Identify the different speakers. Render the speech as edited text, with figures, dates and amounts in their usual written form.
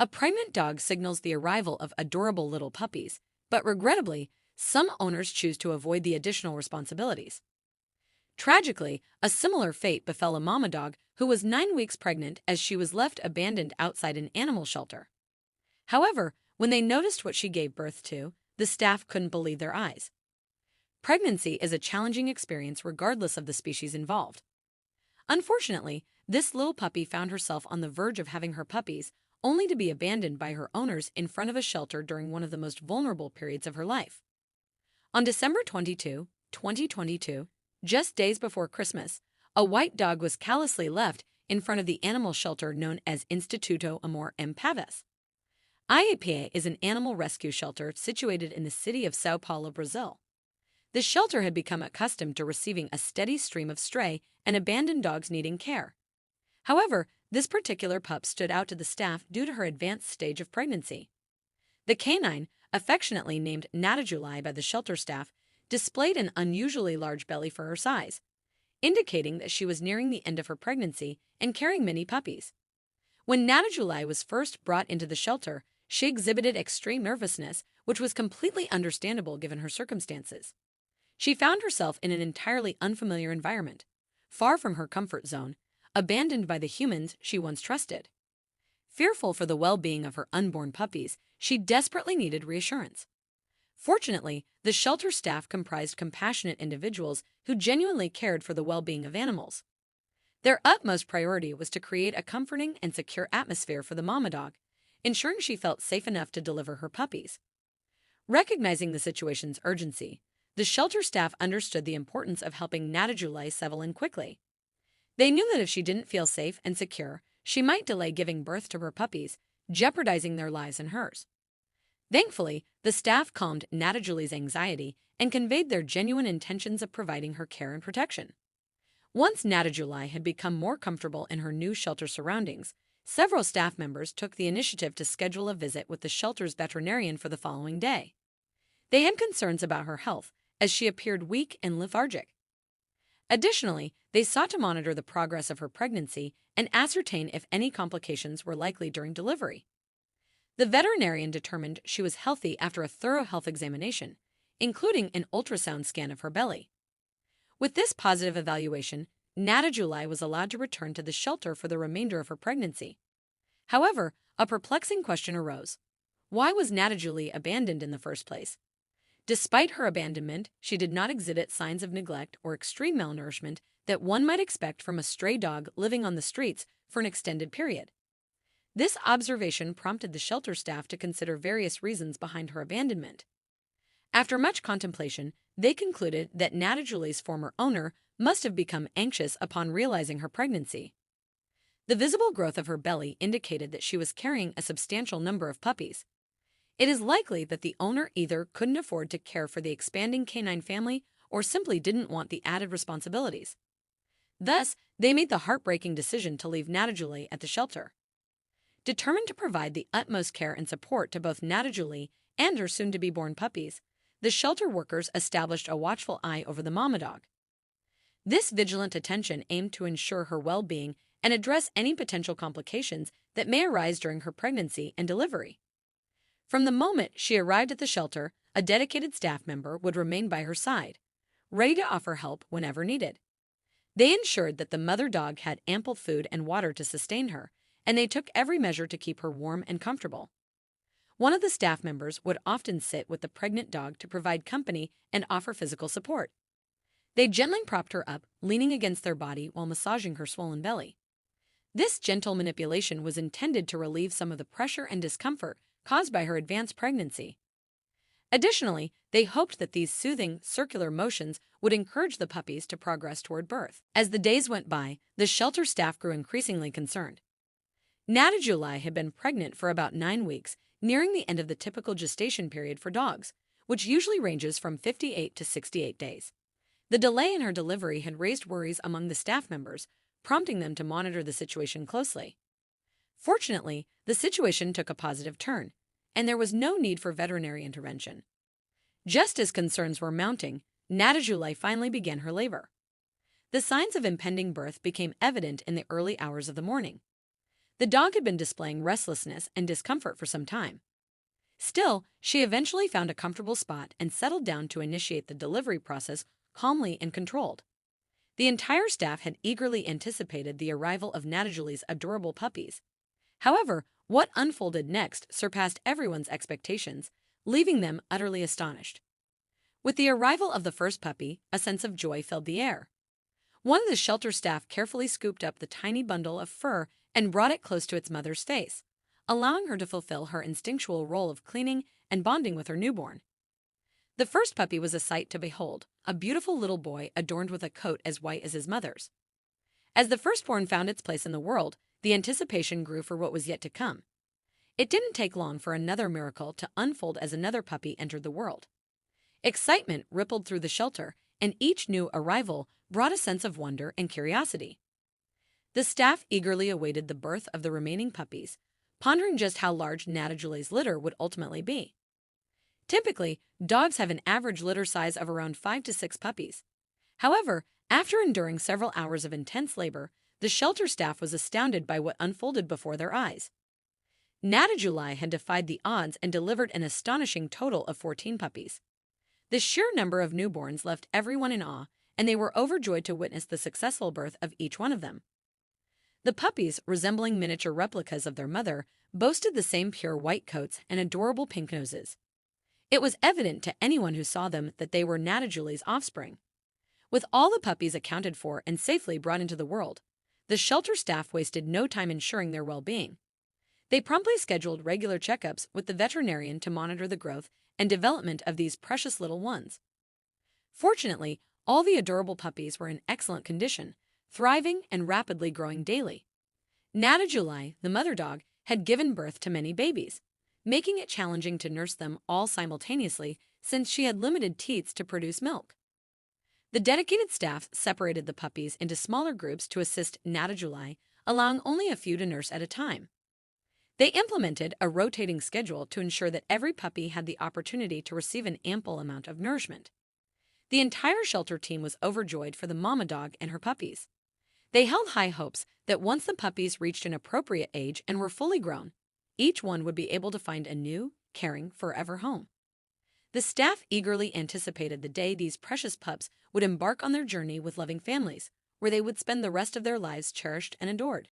Speaker 1: A pregnant dog signals the arrival of adorable little puppies, but regrettably, some owners choose to avoid the additional responsibilities. Tragically, a similar fate befell a mama dog who was 9 weeks pregnant as she was left abandoned outside an animal shelter. However, when they noticed what she gave birth to, the staff couldn't believe their eyes. Pregnancy is a challenging experience regardless of the species involved. Unfortunately, this little puppy found herself on the verge of having her puppies, only to be abandoned by her owners in front of a shelter during one of the most vulnerable periods of her life. On December 22, 2022, just days before Christmas, a white dog was callously left in front of the animal shelter known as Instituto Amor em Pavas. IAPA is an animal rescue shelter situated in the city of Sao Paulo, Brazil. The shelter had become accustomed to receiving a steady stream of stray and abandoned dogs needing care. However, this particular pup stood out to the staff due to her advanced stage of pregnancy. The canine, affectionately named Tragically by the shelter staff, displayed an unusually large belly for her size, indicating that she was nearing the end of her pregnancy and carrying many puppies. When Tragically was first brought into the shelter, she exhibited extreme nervousness, which was completely understandable given her circumstances. She found herself in an entirely unfamiliar environment, far from her comfort zone, abandoned by the humans she once trusted. Fearful for the well-being of her unborn puppies, she desperately needed reassurance. Fortunately, the shelter staff comprised compassionate individuals who genuinely cared for the well-being of animals. Their utmost priority was to create a comforting and secure atmosphere for the mama dog, ensuring she felt safe enough to deliver her puppies. Recognizing the situation's urgency, the shelter staff understood the importance of helping Tragically settle in quickly. They knew that if she didn't feel safe and secure, she might delay giving birth to her puppies, jeopardizing their lives and hers. Thankfully, the staff calmed Tragically's anxiety and conveyed their genuine intentions of providing her care and protection. Once Tragically had become more comfortable in her new shelter surroundings, several staff members took the initiative to schedule a visit with the shelter's veterinarian for the following day. They had concerns about her health, as she appeared weak and lethargic. Additionally, they sought to monitor the progress of her pregnancy and ascertain if any complications were likely during delivery. The veterinarian determined she was healthy after a thorough health examination, including an ultrasound scan of her belly. With this positive evaluation, Tragically was allowed to return to the shelter for the remainder of her pregnancy. However, a perplexing question arose. Why was Tragically abandoned in the first place? Despite her abandonment, she did not exhibit signs of neglect or extreme malnourishment that one might expect from a stray dog living on the streets for an extended period. This observation prompted the shelter staff to consider various reasons behind her abandonment. After much contemplation, they concluded that Tragically's former owner must have become anxious upon realizing her pregnancy. The visible growth of her belly indicated that she was carrying a substantial number of puppies. It is likely that the owner either couldn't afford to care for the expanding canine family or simply didn't want the added responsibilities. Thus, they made the heartbreaking decision to leave Tragically at the shelter. Determined to provide the utmost care and support to both Tragically and her soon-to-be-born puppies, the shelter workers established a watchful eye over the mama dog. This vigilant attention aimed to ensure her well-being and address any potential complications that may arise during her pregnancy and delivery. From the moment she arrived at the shelter, a dedicated staff member would remain by her side, ready to offer help whenever needed. They ensured that the mother dog had ample food and water to sustain her, and they took every measure to keep her warm and comfortable. One of the staff members would often sit with the pregnant dog to provide company and offer physical support. They gently propped her up, leaning against their body while massaging her swollen belly. This gentle manipulation was intended to relieve some of the pressure and discomfort caused by her advanced pregnancy. Additionally, they hoped that these soothing, circular motions would encourage the puppies to progress toward birth. As the days went by, the shelter staff grew increasingly concerned. Tragically had been pregnant for about 9 weeks, nearing the end of the typical gestation period for dogs, which usually ranges from 58 to 68 days. The delay in her delivery had raised worries among the staff members, prompting them to monitor the situation closely. Fortunately, the situation took a positive turn, and there was no need for veterinary intervention. Just as concerns were mounting, Tragically finally began her labor. The signs of impending birth became evident in the early hours of the morning. The dog had been displaying restlessness and discomfort for some time. Still, she eventually found a comfortable spot and settled down to initiate the delivery process calmly and controlled. The entire staff had eagerly anticipated the arrival of Tragically's adorable puppies. However, what unfolded next surpassed everyone's expectations, leaving them utterly astonished. With the arrival of the first puppy, a sense of joy filled the air. One of the shelter staff carefully scooped up the tiny bundle of fur and brought it close to its mother's face, allowing her to fulfill her instinctual role of cleaning and bonding with her newborn. The first puppy was a sight to behold, a beautiful little boy adorned with a coat as white as his mother's. As the firstborn found its place in the world, the anticipation grew for what was yet to come. It didn't take long for another miracle to unfold as another puppy entered the world. Excitement rippled through the shelter, and each new arrival brought a sense of wonder and curiosity. The staff eagerly awaited the birth of the remaining puppies, pondering just how large Tragically's litter would ultimately be. Typically, dogs have an average litter size of around 5 to 6 puppies. However, after enduring several hours of intense labor, the shelter staff was astounded by what unfolded before their eyes. Tragically had defied the odds and delivered an astonishing total of 14 puppies. The sheer number of newborns left everyone in awe, and they were overjoyed to witness the successful birth of each one of them. The puppies, resembling miniature replicas of their mother, boasted the same pure white coats and adorable pink noses. It was evident to anyone who saw them that they were Tragically's offspring. With all the puppies accounted for and safely brought into the world, the shelter staff wasted no time ensuring their well-being. They promptly scheduled regular checkups with the veterinarian to monitor the growth and development of these precious little ones. Fortunately, all the adorable puppies were in excellent condition, thriving and rapidly growing daily. Tragically, the mother dog, had given birth to many babies, making it challenging to nurse them all simultaneously since she had limited teats to produce milk. The dedicated staff separated the puppies into smaller groups to assist Tragically, allowing only a few to nurse at a time. They implemented a rotating schedule to ensure that every puppy had the opportunity to receive an ample amount of nourishment. The entire shelter team was overjoyed for the mama dog and her puppies. They held high hopes that once the puppies reached an appropriate age and were fully grown, each one would be able to find a new, caring, forever home. The staff eagerly anticipated the day these precious pups would embark on their journey with loving families, where they would spend the rest of their lives cherished and adored.